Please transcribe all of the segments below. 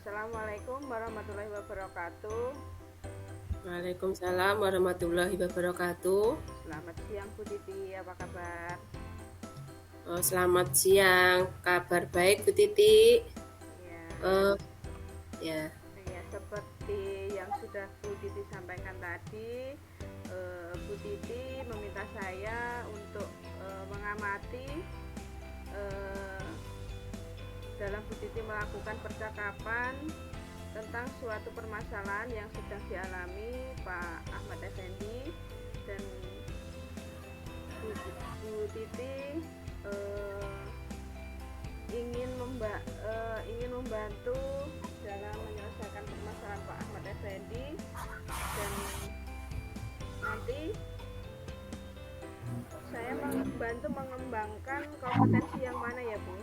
Assalamualaikum warahmatullahi wabarakatuh. Waalaikumsalam warahmatullahi wabarakatuh. Selamat siang Bu Titi, apa kabar? Selamat siang, kabar baik Bu Titi. Ya, Uh, ya, ya seperti yang sudah Bu Titi sampaikan tadi, Bu Titi meminta saya untuk mengamati dalam Bu Titi melakukan percakapan tentang suatu permasalahan yang sedang dialami Pak Ahmad Effendi dan Bu Titi ingin membantu dalam menyelesaikan permasalahan Pak Ahmad Effendi dan nanti saya membantu mengembangkan kompetensi yang mana ya Bu?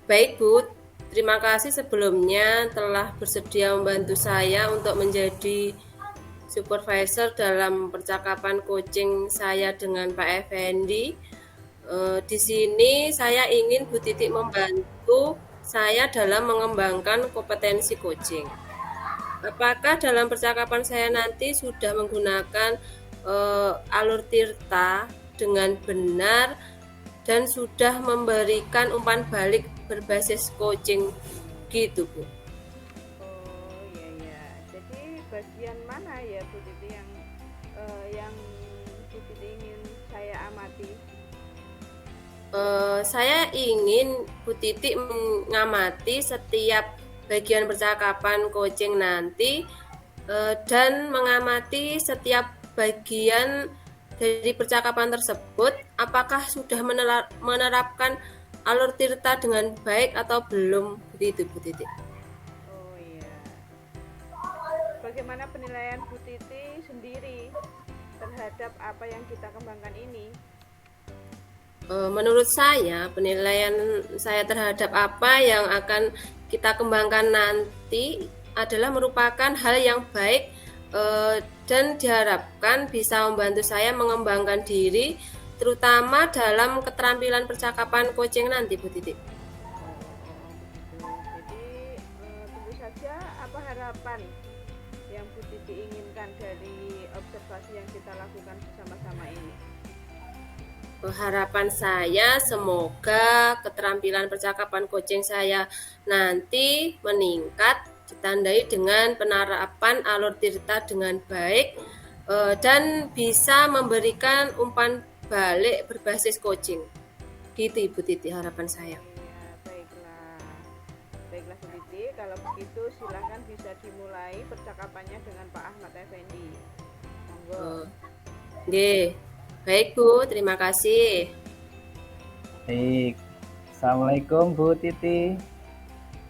baik Bu. Terima kasih sebelumnya telah bersedia membantu saya untuk menjadi supervisor dalam percakapan coaching saya dengan Pak Effendi. Di sini saya ingin Bu Titi membantu saya dalam mengembangkan kompetensi coaching. Apakah dalam percakapan saya nanti sudah menggunakan alur tirta dengan benar dan sudah memberikan umpan balik berbasis coaching gitu Bu? Oh iya ya. Jadi bagian mana ya Bu Titi yang Bu Titi ingin saya amati? Saya ingin Bu Titi mengamati setiap bagian percakapan coaching nanti dan mengamati setiap bagian dari percakapan tersebut apakah sudah menerapkan alur tirta dengan baik atau belum, begitu Bu Titi. Oh iya. Bagaimana penilaian Bu Titi sendiri terhadap apa yang kita kembangkan ini? Menurut saya, penilaian saya terhadap apa yang akan kita kembangkan nanti adalah merupakan hal yang baik dan diharapkan bisa membantu saya mengembangkan diri, terutama dalam keterampilan percakapan coaching nanti, Bu Titi. Oh, begitu. Jadi tunggu saja apa harapan yang Bu Titi inginkan dari observasi yang kita lakukan bersama-sama ini. Harapan saya semoga keterampilan percakapan coaching saya nanti meningkat, ditandai dengan penerapan alur tirta dengan baik dan bisa memberikan umpan balik berbasis coaching. Gitu Ibu Titi harapan saya. Iya, baiklah. Baiklah Bu Titi, kalau begitu silahkan bisa dimulai percakapannya dengan Pak Ahmad Effendi. Monggo. Oke, baik Bu, terima kasih. Baik, Assalamualaikum Bu Titi.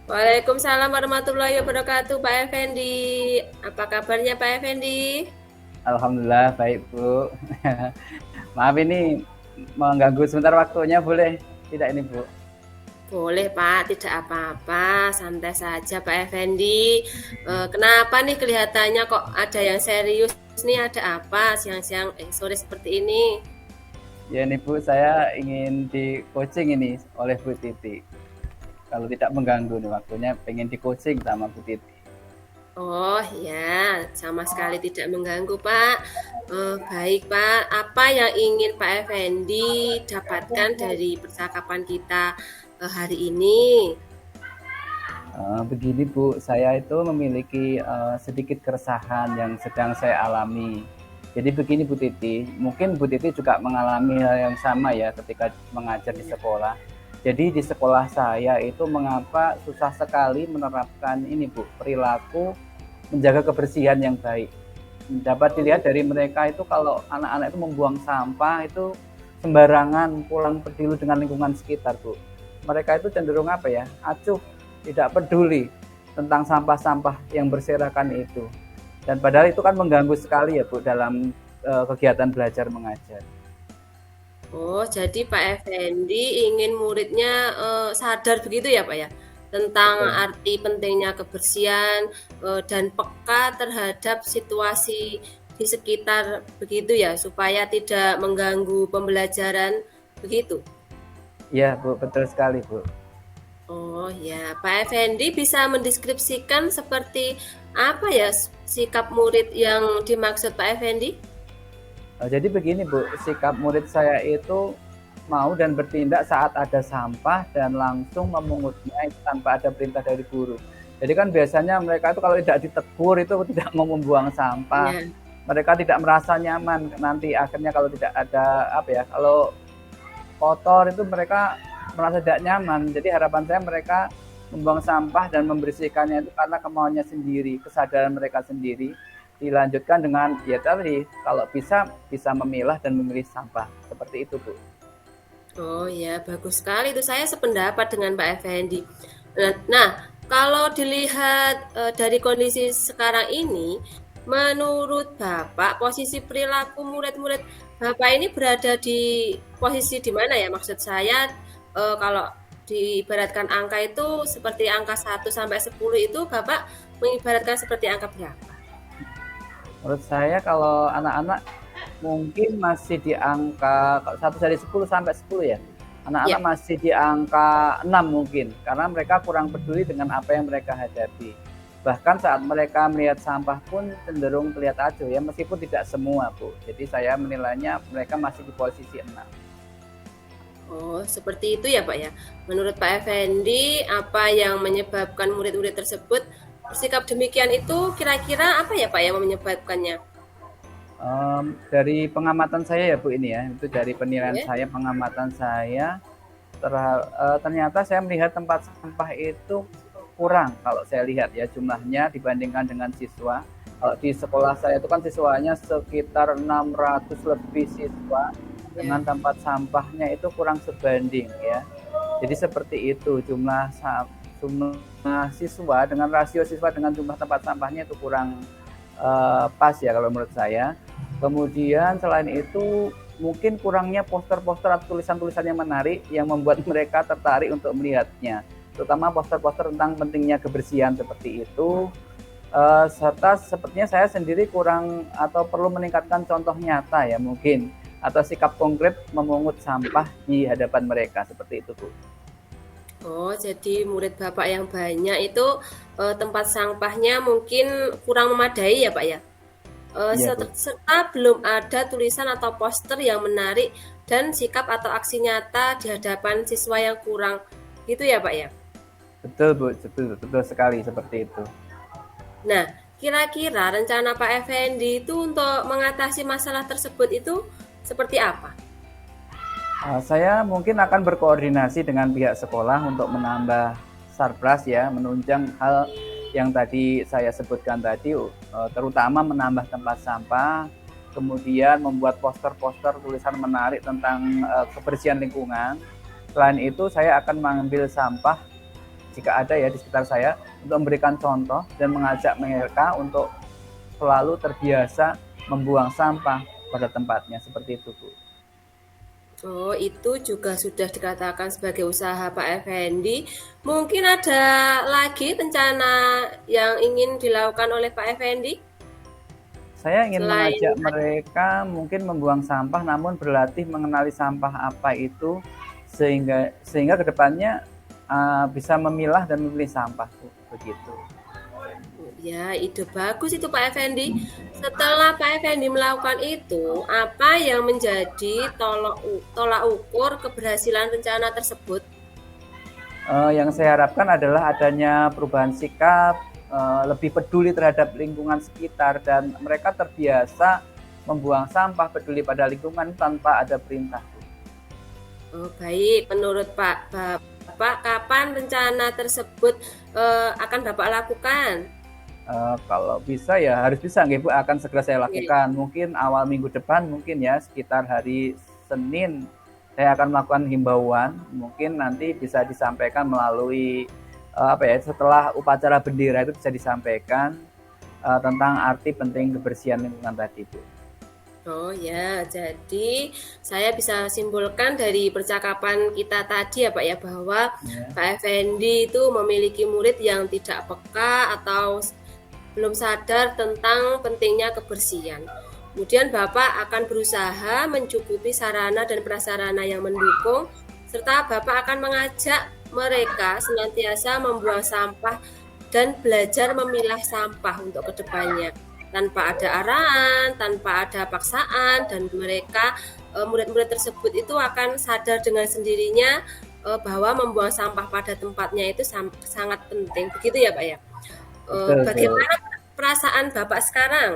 Waalaikumsalam warahmatullahi wabarakatuh Pak Effendi. Apa kabarnya Pak Effendi? Alhamdulillah baik Bu. Maaf ini mengganggu sebentar waktunya, boleh tidak ini Bu? Boleh Pak, tidak apa-apa, santai saja Pak Effendi. Kenapa nih kelihatannya kok ada yang serius nih, ada apa siang-siang sore seperti ini? Ya ini Bu, saya ingin di coaching ini oleh Bu Titi. Kalau tidak mengganggu nih waktunya, pengen di coaching sama Bu Titi. Oh ya, sama sekali tidak mengganggu Pak. Baik Pak, apa yang ingin Pak Effendi dapatkan dari percakapan kita hari ini? Begini Bu, saya itu memiliki sedikit keresahan yang sedang saya alami. Jadi begini Bu Titi, mungkin Bu Titi juga mengalami hal yang sama ya ketika mengajar di sekolah. Jadi di sekolah saya itu mengapa susah sekali menerapkan ini Bu, perilaku menjaga kebersihan yang baik. Dapat dilihat dari mereka itu kalau anak-anak itu membuang sampah itu sembarangan, pulang peduli dengan lingkungan sekitar Bu. Mereka itu cenderung apa ya, acuh, tidak peduli tentang sampah-sampah yang berserakan itu. Dan padahal itu kan mengganggu sekali ya Bu dalam kegiatan belajar mengajar. Oh, jadi Pak Effendi ingin muridnya sadar begitu ya Pak ya, tentang Betul. arti pentingnya kebersihan dan peka terhadap situasi di sekitar begitu ya, supaya tidak mengganggu pembelajaran begitu. Iya Bu, betul sekali Bu. Oh ya, Pak Effendi bisa mendeskripsikan seperti apa ya sikap murid yang dimaksud Pak Effendi? Jadi begini Bu, sikap murid saya itu mau dan bertindak saat ada sampah dan langsung memungutnya itu tanpa ada perintah dari guru. Jadi kan biasanya mereka itu kalau tidak ditegur itu tidak mau membuang sampah. Ya. Mereka tidak merasa nyaman nanti akhirnya kalau tidak ada apa ya, kalau kotor itu mereka merasa tidak nyaman. Jadi harapan saya mereka membuang sampah dan membersihkannya itu karena kemauannya sendiri, kesadaran mereka sendiri. Dilanjutkan dengan ya tadi kalau bisa memilah dan memilih sampah seperti itu Bu. Oh ya, bagus sekali itu saya sependapat dengan Pak Effendi. Nah, kalau dilihat dari kondisi sekarang ini, menurut Bapak posisi perilaku murid-murid Bapak ini berada di posisi di mana ya? Maksud saya kalau diibaratkan angka itu seperti angka 1 sampai 10 itu Bapak mengibaratkan seperti angka berapa? Menurut saya kalau anak-anak mungkin masih di angka 1 dari 10 sampai 10 ya. Anak-anak Ya. masih di angka 6 mungkin karena mereka kurang peduli dengan apa yang mereka hadapi. Bahkan saat mereka melihat sampah pun cenderung terlihat acuh ya, meskipun tidak semua Bu. Jadi saya menilainya mereka masih di posisi 6. Oh, seperti itu ya Pak ya. Menurut Pak Effendi, apa yang menyebabkan murid-murid tersebut bersikap demikian itu kira-kira apa ya Pak yang menyebabkannya? Dari pengamatan saya ya Bu ini ya, itu dari penilaian Ya. saya, pengamatan saya ternyata saya melihat tempat sampah itu kurang kalau saya lihat ya jumlahnya dibandingkan dengan siswa. Kalau di sekolah saya itu kan siswanya sekitar 600 lebih siswa, dengan Ya. tempat sampahnya itu kurang sebanding ya. Jadi seperti itu jumlah siswa dengan rasio siswa dengan jumlah tempat sampahnya itu kurang pas ya kalau menurut saya. Kemudian selain itu mungkin kurangnya poster-poster atau tulisan-tulisan yang menarik yang membuat mereka tertarik untuk melihatnya. Terutama poster-poster tentang pentingnya kebersihan seperti itu. Serta sepertinya saya sendiri kurang atau perlu meningkatkan contoh nyata ya mungkin atau sikap konkret memungut sampah di hadapan mereka seperti itu Bu. Oh, jadi murid Bapak yang banyak itu tempat sampahnya mungkin kurang memadai ya Pak ya? Iya Bu. Serta belum ada tulisan atau poster yang menarik dan sikap atau aksi nyata di hadapan siswa yang kurang. Gitu ya Pak ya? Betul Bu, betul sekali seperti itu. Nah, kira-kira rencana Pak Effendi itu untuk mengatasi masalah tersebut itu seperti apa? Saya mungkin akan berkoordinasi dengan pihak sekolah untuk menambah sarpras ya, menunjang hal yang tadi saya sebutkan tadi, terutama menambah tempat sampah, kemudian membuat poster-poster tulisan menarik tentang kebersihan lingkungan. Selain itu, saya akan mengambil sampah jika ada ya di sekitar saya untuk memberikan contoh dan mengajak mereka untuk selalu terbiasa membuang sampah pada tempatnya seperti itu Bu. Oh, itu juga sudah dikatakan sebagai usaha Pak Effendi. Mungkin ada lagi rencana yang ingin dilakukan oleh Pak Effendi Saya ingin selain mengajak mereka mungkin membuang sampah namun berlatih mengenali sampah apa itu sehingga kedepannya bisa memilah dan memilih sampah Bu. Begitu. ya, ide bagus itu Pak Effendi. Setelah Pak Effendi melakukan itu, apa yang menjadi tolak ukur keberhasilan rencana tersebut? Yang saya harapkan adalah adanya perubahan sikap, lebih peduli terhadap lingkungan sekitar dan mereka terbiasa membuang sampah, peduli pada lingkungan tanpa ada perintah. Oh, baik, menurut Pak Bapak, kapan rencana tersebut akan Bapak lakukan? Kalau bisa ya harus bisa nggih Bu, akan segera saya lakukan. Mungkin awal minggu depan mungkin ya sekitar hari Senin saya akan melakukan himbauan. Mungkin nanti bisa disampaikan melalui setelah upacara bendera itu bisa disampaikan tentang arti penting kebersihan lingkungan tadi Bu. Oh ya, jadi saya bisa simpulkan dari percakapan kita tadi ya Pak ya bahwa Ya. Pak Effendi itu memiliki murid yang tidak peka atau belum sadar tentang pentingnya kebersihan. Kemudian Bapak akan berusaha mencukupi sarana dan prasarana yang mendukung, serta Bapak akan mengajak mereka senantiasa membuang sampah dan belajar memilah sampah untuk kedepannya tanpa ada arahan, tanpa ada paksaan, dan mereka murid-murid tersebut itu akan sadar dengan sendirinya bahwa membuang sampah pada tempatnya itu sangat penting. Begitu ya Pak ya. Betul, betul. Bagaimana perasaan Bapak sekarang?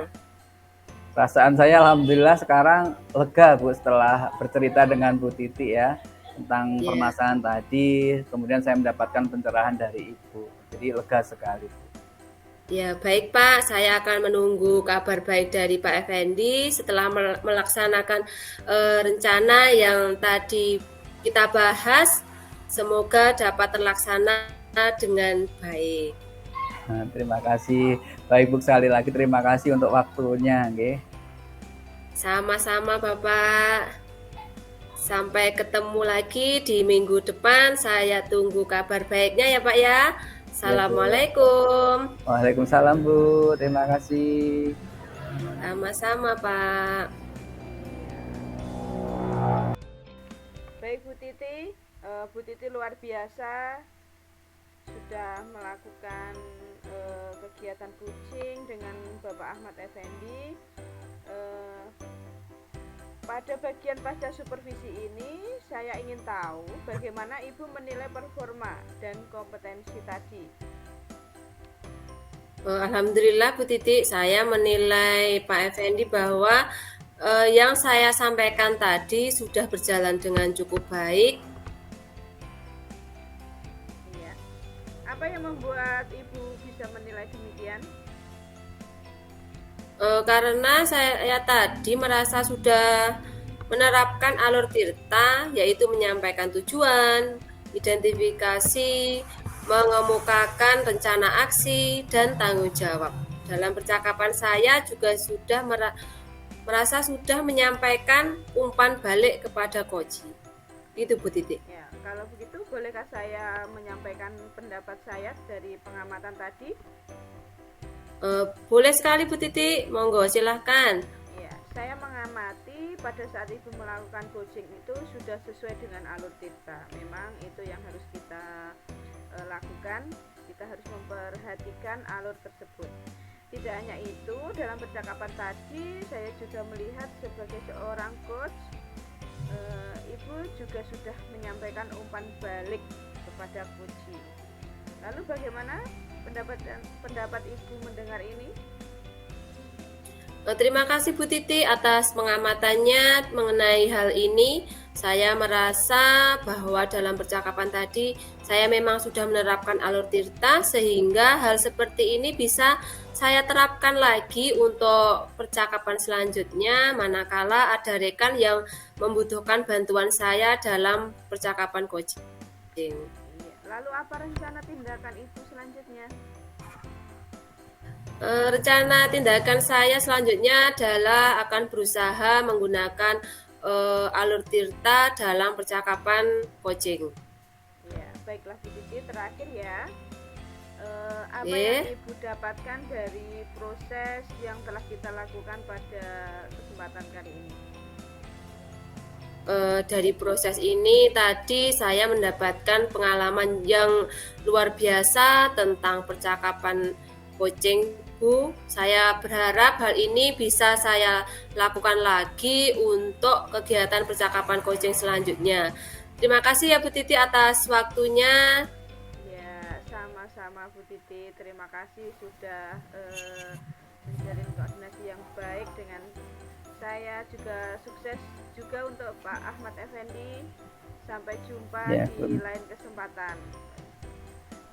Perasaan saya alhamdulillah sekarang lega Bu setelah bercerita dengan Bu Titi ya tentang Ya, permasalahan tadi, kemudian saya mendapatkan pencerahan dari Ibu. Jadi lega sekali Bu. ya baik Pak, saya akan menunggu kabar baik dari Pak Effendi setelah melaksanakan rencana yang tadi kita bahas. Semoga dapat terlaksana dengan baik. Nah, terima kasih. Baik Bu, sekali lagi terima kasih untuk waktunya, nggih. Sama-sama Bapak. Sampai ketemu lagi di minggu depan. Saya tunggu kabar baiknya ya Pak ya. Ya, Bu. Assalamualaikum. Waalaikumsalam Bu, terima kasih. Sama-sama Pak. Baik Bu Titi luar biasa sudah melakukan kegiatan coaching dengan Bapak Ahmad Effendi. Pada bagian pasca supervisi ini, saya ingin tahu bagaimana Ibu menilai performa dan kompetensi tadi. Alhamdulillah Bu Titi, saya menilai Pak Effendi bahwa yang saya sampaikan tadi sudah berjalan dengan cukup baik. Iya. Apa yang membuat Ibu bisa menilai demikian? Karena saya tadi merasa sudah menerapkan alur tirta, yaitu menyampaikan tujuan, identifikasi, mengemukakan rencana aksi, dan tanggung jawab. Dalam percakapan saya juga sudah merasa sudah menyampaikan umpan balik kepada Koji. Itu Bu Titi. Ya, kalau begitu bolehkah saya menyampaikan pendapat saya dari pengamatan tadi? Boleh sekali Bu Titi, monggo silahkan. Ya, saya mengamati pada saat Ibu melakukan coaching itu sudah sesuai dengan alur tirta. Memang itu yang harus kita lakukan. Kita harus memperhatikan alur tersebut. Tidak hanya itu, dalam percakapan tadi saya juga melihat sebagai seorang coach, Ibu juga sudah menyampaikan umpan balik kepada Koji. Lalu bagaimana pendapat Ibu mendengar ini? Terima kasih Bu Titi atas pengamatannya mengenai hal ini. Saya merasa bahwa dalam percakapan tadi saya memang sudah menerapkan alur tirta sehingga hal seperti ini bisa saya terapkan lagi untuk percakapan selanjutnya manakala ada rekan yang membutuhkan bantuan saya dalam percakapan coaching. Iya. Lalu apa rencana tindakan Ibu selanjutnya? Rencana tindakan saya selanjutnya adalah akan berusaha menggunakan alur tirta dalam percakapan coaching. Ya, baiklah Bu Titi, terakhir ya. Apa Yeah. yang Ibu dapatkan dari proses yang telah kita lakukan pada kesempatan kali ini? Dari proses ini tadi saya mendapatkan pengalaman yang luar biasa tentang percakapan coaching Bu. Saya berharap hal ini bisa saya lakukan lagi untuk kegiatan percakapan coaching selanjutnya. Terima kasih ya Bu Titi atas waktunya. Ya, sama-sama Bu Titi. Terima kasih sudah menjalin koordinasi yang baik dengan saya. Juga sukses juga untuk Pak Ahmad Effendi. Sampai jumpa Ya, di lain kesempatan.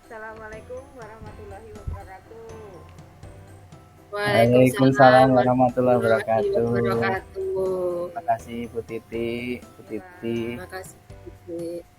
Assalamualaikum warahmatullahi wabarakatuh. Waalaikumsalam warahmatullahi wabarakatuh. wabarakatuh. Terima kasih Bu Titi. Terima kasih Bu Titi.